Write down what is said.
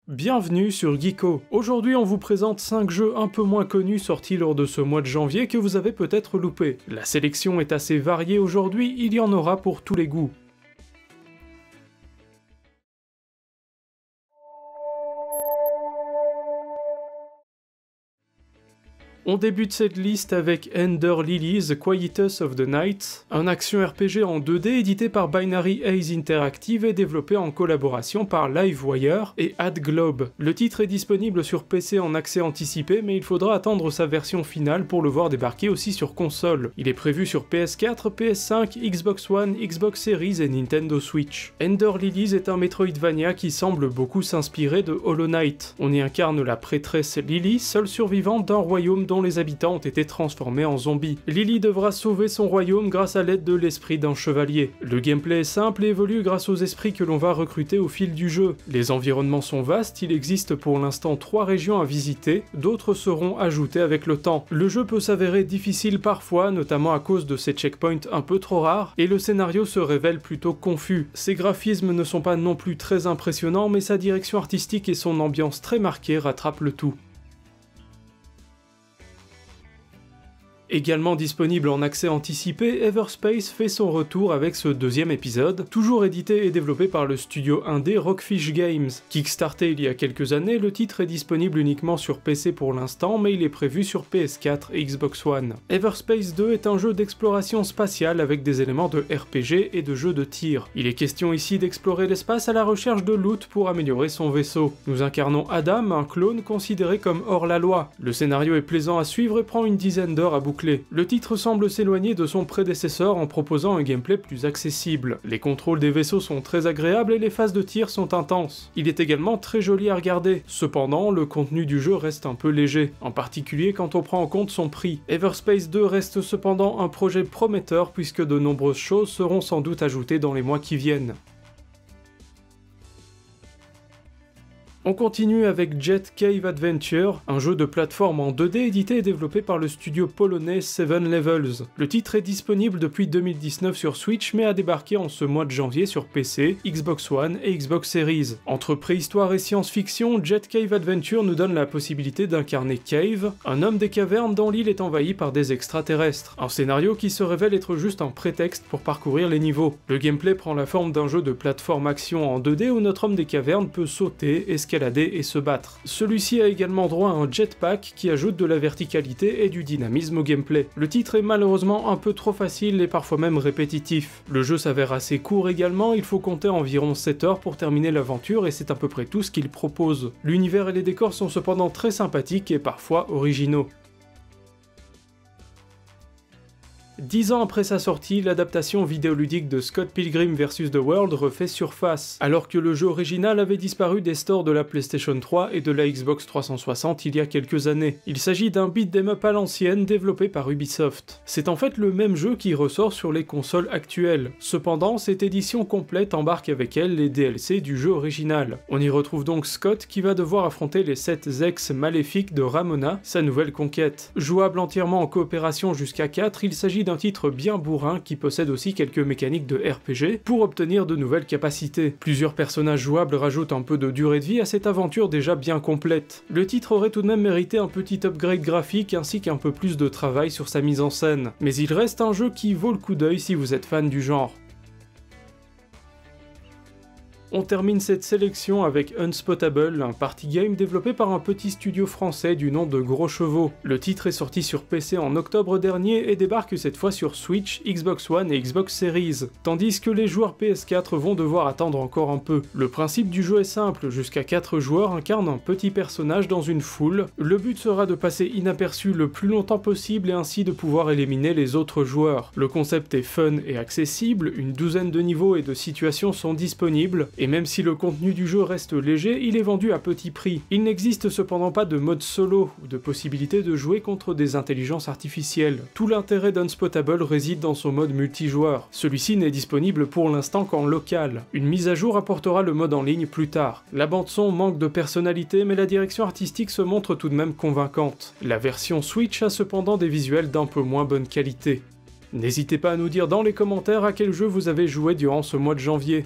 Bienvenue sur Geeko. Aujourd'hui on vous présente 5 jeux un peu moins connus sortis lors de ce mois de janvier que vous avez peut-être loupé. La sélection est assez variée aujourd'hui, il y en aura pour tous les goûts. On débute cette liste avec Ender Lilies The Quietus of the Night, un action RPG en 2D édité par Binary Ace Interactive et développé en collaboration par Livewire et AdGlobe. Le titre est disponible sur PC en accès anticipé, mais il faudra attendre sa version finale pour le voir débarquer aussi sur console. Il est prévu sur PS4, PS5, Xbox One, Xbox Series et Nintendo Switch. Ender Lilies est un Metroidvania qui semble beaucoup s'inspirer de Hollow Knight. On y incarne la prêtresse Lily, seule survivante d'un royaume dont les habitants ont été transformés en zombies. Lily devra sauver son royaume grâce à l'aide de l'esprit d'un chevalier. Le gameplay est simple et évolue grâce aux esprits que l'on va recruter au fil du jeu. Les environnements sont vastes, il existe pour l'instant 3 régions à visiter, d'autres seront ajoutées avec le temps. Le jeu peut s'avérer difficile parfois, notamment à cause de ses checkpoints un peu trop rares, et le scénario se révèle plutôt confus. Ses graphismes ne sont pas non plus très impressionnants, mais sa direction artistique et son ambiance très marquée rattrapent le tout. Également disponible en accès anticipé, Everspace fait son retour avec ce deuxième épisode, toujours édité et développé par le studio indé Rockfish Games. Kickstarté il y a quelques années, le titre est disponible uniquement sur PC pour l'instant, mais il est prévu sur PS4 et Xbox One. Everspace 2 est un jeu d'exploration spatiale avec des éléments de RPG et de jeu de tir. Il est question ici d'explorer l'espace à la recherche de loot pour améliorer son vaisseau. Nous incarnons Adam, un clone considéré comme hors la loi. Le scénario est plaisant à suivre et prend une dizaine d'heures à boucler. Le titre semble s'éloigner de son prédécesseur en proposant un gameplay plus accessible. Les contrôles des vaisseaux sont très agréables et les phases de tir sont intenses. Il est également très joli à regarder. Cependant, le contenu du jeu reste un peu léger, en particulier quand on prend en compte son prix. Everspace 2 reste cependant un projet prometteur puisque de nombreuses choses seront sans doute ajoutées dans les mois qui viennent. On continue avec Jet Cave Adventure, un jeu de plateforme en 2D édité et développé par le studio polonais Seven Levels. Le titre est disponible depuis 2019 sur Switch mais a débarqué en ce mois de janvier sur PC, Xbox One et Xbox Series. Entre préhistoire et science-fiction, Jet Cave Adventure nous donne la possibilité d'incarner Cave, un homme des cavernes dont l'île est envahie par des extraterrestres. Un scénario qui se révèle être juste un prétexte pour parcourir les niveaux. Le gameplay prend la forme d'un jeu de plateforme action en 2D où notre homme des cavernes peut sauter, escalader et se battre. Celui-ci a également droit à un jetpack qui ajoute de la verticalité et du dynamisme au gameplay. Le titre est malheureusement un peu trop facile et parfois même répétitif. Le jeu s'avère assez court également, il faut compter environ 7 heures pour terminer l'aventure et c'est à peu près tout ce qu'il propose. L'univers et les décors sont cependant très sympathiques et parfois originaux. 10 ans après sa sortie, l'adaptation vidéoludique de Scott Pilgrim vs The World refait surface, alors que le jeu original avait disparu des stores de la PlayStation 3 et de la Xbox 360 il y a quelques années. Il s'agit d'un beat'em up à l'ancienne développé par Ubisoft. C'est en fait le même jeu qui ressort sur les consoles actuelles. Cependant, cette édition complète embarque avec elle les DLC du jeu original. On y retrouve donc Scott qui va devoir affronter les 7 ex maléfiques de Ramona, sa nouvelle conquête. Jouable entièrement en coopération jusqu'à 4, il s'agit d'un titre bien bourrin qui possède aussi quelques mécaniques de RPG pour obtenir de nouvelles capacités. Plusieurs personnages jouables rajoutent un peu de durée de vie à cette aventure déjà bien complète. Le titre aurait tout de même mérité un petit upgrade graphique ainsi qu'un peu plus de travail sur sa mise en scène, mais il reste un jeu qui vaut le coup d'œil si vous êtes fan du genre. On termine cette sélection avec Unspotable, un party game développé par un petit studio français du nom de Gros Chevaux. Le titre est sorti sur PC en octobre dernier et débarque cette fois sur Switch, Xbox One et Xbox Series, tandis que les joueurs PS4 vont devoir attendre encore un peu. Le principe du jeu est simple, jusqu'à 4 joueurs incarnent un petit personnage dans une foule. Le but sera de passer inaperçu le plus longtemps possible et ainsi de pouvoir éliminer les autres joueurs. Le concept est fun et accessible, une douzaine de niveaux et de situations sont disponibles, et même si le contenu du jeu reste léger, il est vendu à petit prix. Il n'existe cependant pas de mode solo, ou de possibilité de jouer contre des intelligences artificielles. Tout l'intérêt d'Unspotable réside dans son mode multijoueur. Celui-ci n'est disponible pour l'instant qu'en local. Une mise à jour apportera le mode en ligne plus tard. La bande-son manque de personnalité, mais la direction artistique se montre tout de même convaincante. La version Switch a cependant des visuels d'un peu moins bonne qualité. N'hésitez pas à nous dire dans les commentaires à quel jeu vous avez joué durant ce mois de janvier.